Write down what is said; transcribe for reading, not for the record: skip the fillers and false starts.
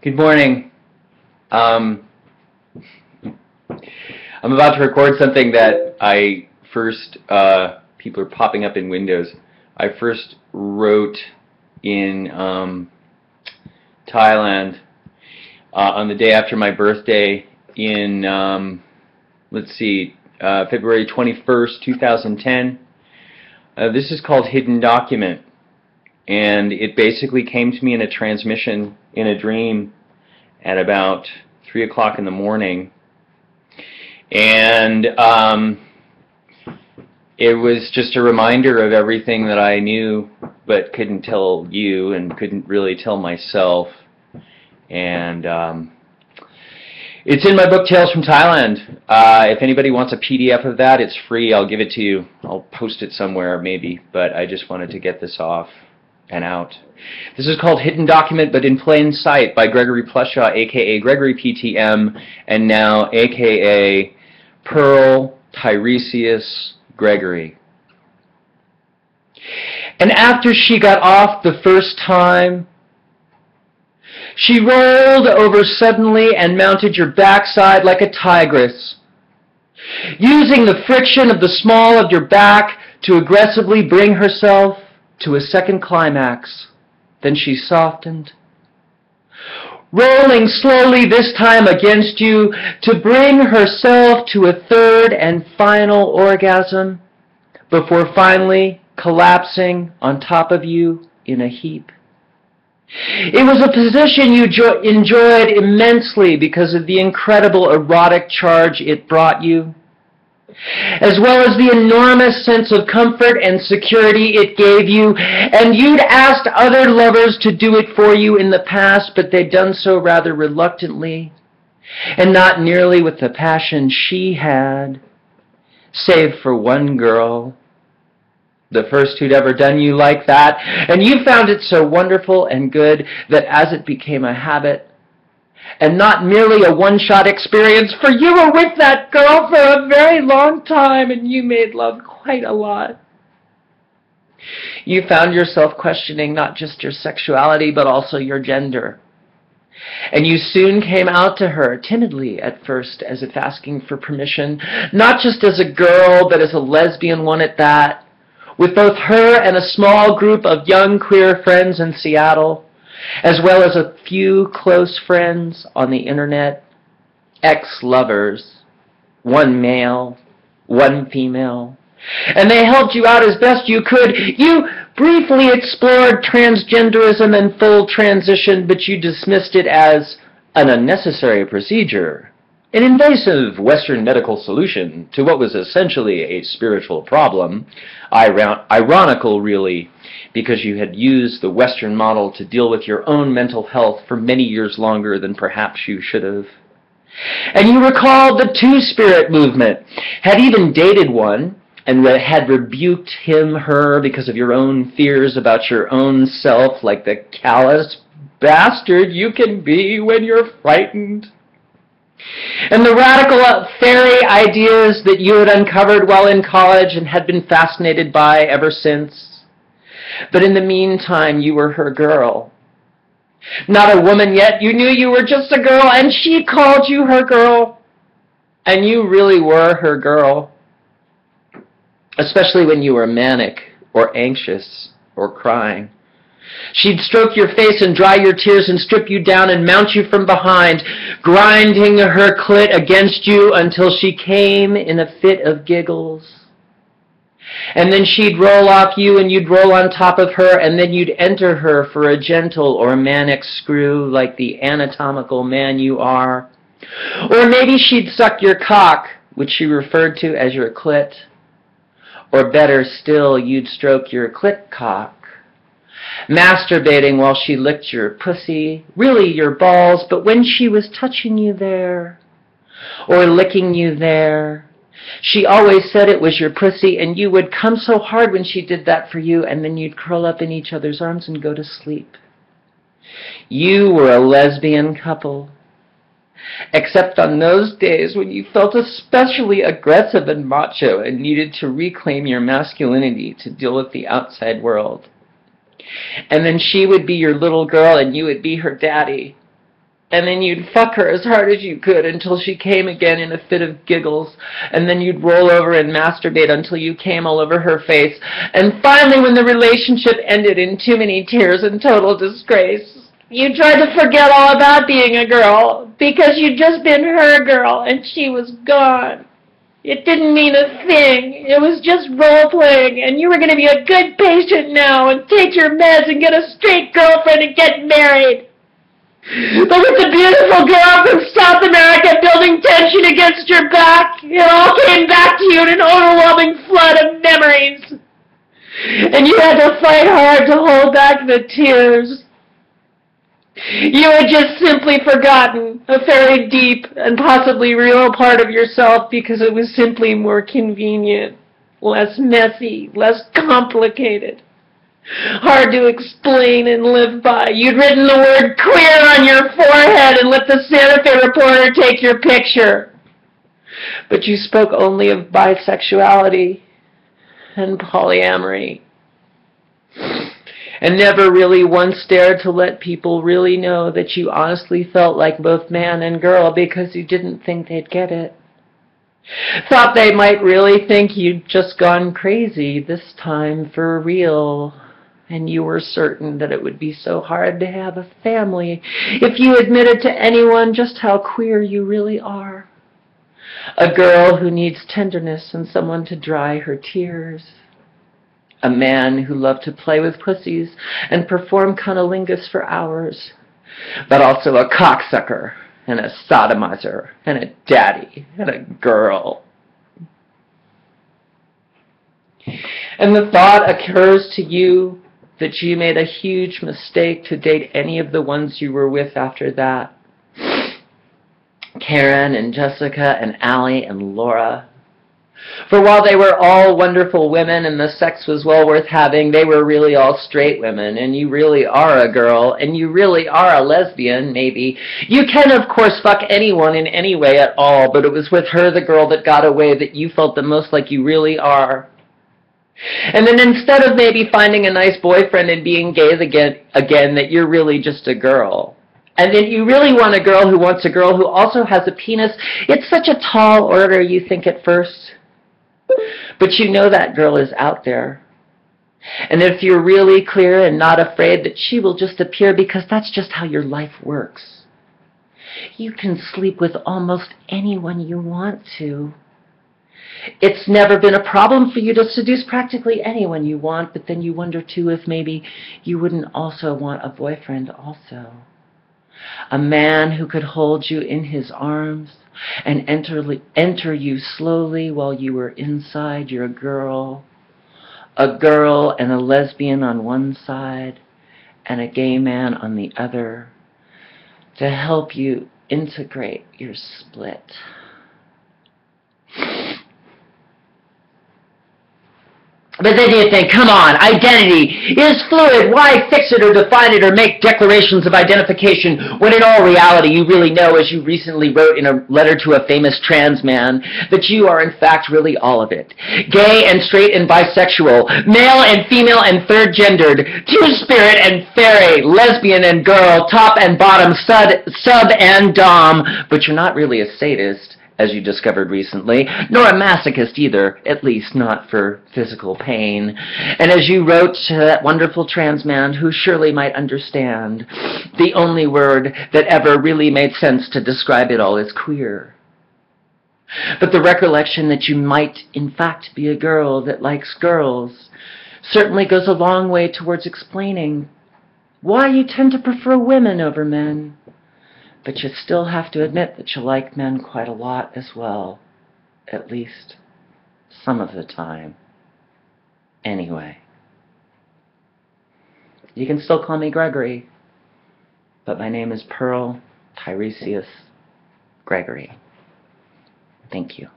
Good morning. I'm about to record something that I first, people are popping up in windows. I first wrote in Thailand on the day after my birthday in, February 21st, 2010. This is called Hidden Document. And it basically came to me in a transmission in a dream at about 3 o'clock in the morning. And it was just a reminder of everything that I knew but couldn't tell you and couldn't really tell myself. And it's in my book, Tales from Thailand. If anybody wants a PDF of that, it's free. I'll give it to you. I'll post it somewhere maybe, but I just wanted to get this off and out. This is called Hidden Document, but in Plain Sight by Gregory Plushaw, a.k.a. Gregory PTM, and now a.k.a. Pearl Tiresias Gregory. And after she got off the first time, she rolled over suddenly and mounted your backside like a tigress, using the friction of the small of your back to aggressively bring herself to a second climax. Then she softened, rolling slowly this time against you to bring herself to a third and final orgasm before finally collapsing on top of you in a heap. It was a position you enjoyed immensely because of the incredible erotic charge it brought you, as well as the enormous sense of comfort and security it gave you. And you'd asked other lovers to do it for you in the past, but they'd done so rather reluctantly, and not nearly with the passion she had, save for one girl, the first who'd ever done you like that. And you found it so wonderful and good that as it became a habit, and not merely a one-shot experience, for you were with that girl for a very long time, and you made love quite a lot. You found yourself questioning not just your sexuality, but also your gender. And you soon came out to her, timidly at first, as if asking for permission, not just as a girl, but as a lesbian one at that, with both her and a small group of young queer friends in Seattle, as well as a few close friends on the internet, ex-lovers, one male, one female. And they helped you out as best you could. You briefly explored transgenderism and full transition, but you dismissed it as an unnecessary procedure, an invasive Western medical solution to what was essentially a spiritual problem. Ironical, really, because you had used the Western model to deal with your own mental health for many years longer than perhaps you should have. And you recalled the Two-Spirit movement, had even dated one, and had rebuked him, her, because of your own fears about your own self, like the callous bastard you can be when you're frightened. And the radical fairy ideas that you had uncovered while in college and had been fascinated by ever since. But in the meantime, you were her girl. Not a woman yet. You knew you were just a girl, and she called you her girl. And you really were her girl. Especially when you were manic or anxious or crying. She'd stroke your face and dry your tears and strip you down and mount you from behind, grinding her clit against you until she came in a fit of giggles. And then she'd roll off you and you'd roll on top of her, and then you'd enter her for a gentle or manic screw like the anatomical man you are. Or maybe she'd suck your cock, which she referred to as your clit. Or better still, you'd stroke your clit cock, masturbating while she licked your pussy, really your balls, but when she was touching you there, or licking you there, she always said it was your pussy, and you would come so hard when she did that for you, and then you'd curl up in each other's arms and go to sleep. You were a lesbian couple, except on those days when you felt especially aggressive and macho and needed to reclaim your masculinity to deal with the outside world. And then she would be your little girl and you would be her daddy. And then you'd fuck her as hard as you could until she came again in a fit of giggles. And then you'd roll over and masturbate until you came all over her face. And finally, when the relationship ended in too many tears and total disgrace, you tried to forget all about being a girl because you'd just been her girl and she was gone. It didn't mean a thing. It was just role-playing, and you were going to be a good patient now and take your meds and get a straight girlfriend and get married. But with the beautiful girl from South America building tension against your back, it all came back to you in an overwhelming flood of memories. And you had to fight hard to hold back the tears. You had just simply forgotten a very deep and possibly real part of yourself because it was simply more convenient, less messy, less complicated. Hard to explain and live by. You'd written the word queer on your forehead and let the Santa Fe reporter take your picture. But you spoke only of bisexuality and polyamory. And never really once dared to let people really know that you honestly felt like both man and girl because you didn't think they'd get it. Thought they might really think you'd just gone crazy this time for real. And you were certain that it would be so hard to have a family if you admitted to anyone just how queer you really are. A girl who needs tenderness and someone to dry her tears. A man who loved to play with pussies and perform cunnilingus for hours. But also a cocksucker and a sodomizer and a daddy and a girl. And the thought occurs to you that you made a huge mistake to date any of the ones you were with after that. Karen and Jessica and Allie and Laura. For while they were all wonderful women and the sex was well worth having, they were really all straight women, and you really are a girl, and you really are a lesbian, maybe. You can, of course, fuck anyone in any way at all, but it was with her, the girl that got away, that you felt the most like you really are. And then instead of maybe finding a nice boyfriend and being gay again, that you're really just a girl. And then you really want a girl who wants a girl who also has a penis. It's such a tall order, you think at first. But you know that girl is out there. And if you're really clear and not afraid, that she will just appear because that's just how your life works. You can sleep with almost anyone you want to. It's never been a problem for you to seduce practically anyone you want, but then you wonder too if maybe you wouldn't also want a boyfriend also. A man who could hold you in his arms and enter you slowly while you were inside your girl. A girl and a lesbian on one side and a gay man on the other to help you integrate your split. But then you think, come on, identity is fluid. Why fix it or define it or make declarations of identification when in all reality you really know, as you recently wrote in a letter to a famous trans man, that you are in fact really all of it. Gay and straight and bisexual, male and female and third-gendered, two-spirit and fairy, lesbian and girl, top and bottom, sub and dom, but you're not really a sadist, as you discovered recently, nor a masochist either, at least not for physical pain. And as you wrote to that wonderful trans man who surely might understand, the only word that ever really made sense to describe it all is queer. But the recollection that you might in fact be a girl that likes girls certainly goes a long way towards explaining why you tend to prefer women over men. But you still have to admit that you like men quite a lot as well, at least some of the time. Anyway, you can still call me Gregory, but my name is Pearl Tiresias Gregory. Thank you.